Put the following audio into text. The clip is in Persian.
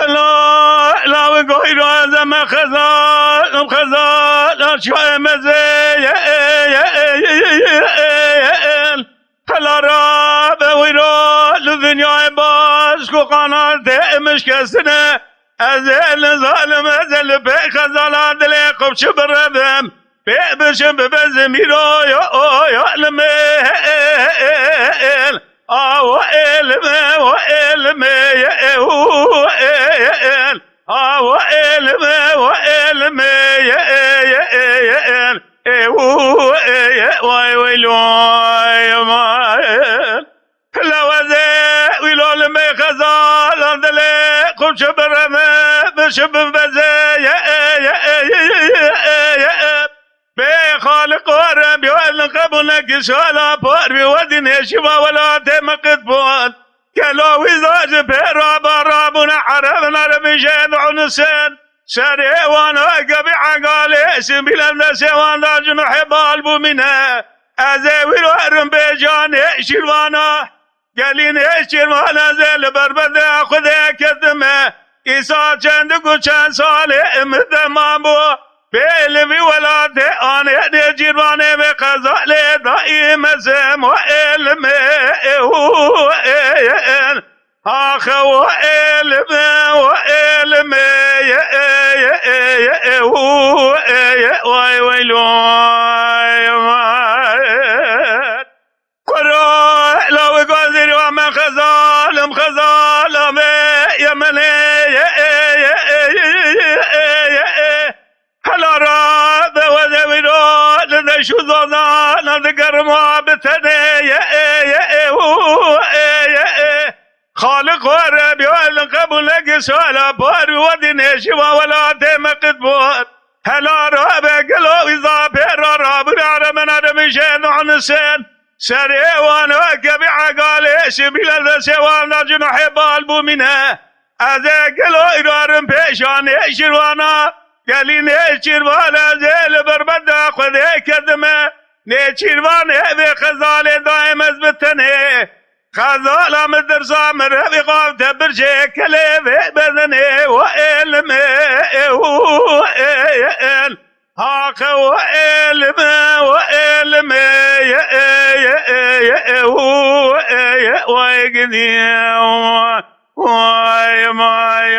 لا لا وقوي رازم خزال خزال شوي مزي هلا راب ويرا للدنيا باش كو قناة مش كسنة أزل ظالم أزل بخزال دلي قبش بربم بشم بزميرو يا الميل وإلمي وإلمي وإلمي وإلمي ويلو لو ذي ويلو لمي خزال اندلي قم شبرمي بشب بزي بخالق ورم يوالن قبلك شوالا باربي ودين شبا ولا تمقد بون كلو وزاج بيرا برابنا حرمنا رمجين عنسين شري وانا قبي عقالي سبيل الناس وانا جنوح بالبو منها ازاويل ورم بيجاني شروانا قالين شروانا زي بربد اخذ كذمه إيسا چندگو چند ساله مدمامو بيلوي ولاده آنه نجيروانه بقضاله دائم زم وإلمي آخ وإلمي وإلمي ويلو قرأ لو قدر ومن خزالم خزالم يمني هلا راب وذويرو لذشو ظلان لذكر ما بتني خالق ورب يوالن قبل لك سوالا بار ودين شوا ولا تمقد بور هلا راب قلو إذا بير راب نعرم نعرم شين عنسين سري وانا كبي عقالي سبيل السوان جنوح بالبو منها أذا قلو إرارم بيشان يشروانا قالي نيشروانا زيل بربدا خذي كذمه نيشروانا ذي خزالي دائم ازبتني خزالة مدرسة مرهبي قافت برشي كليفي بذني وإلمي هاك وإلمي وإلمي ويقدي ويما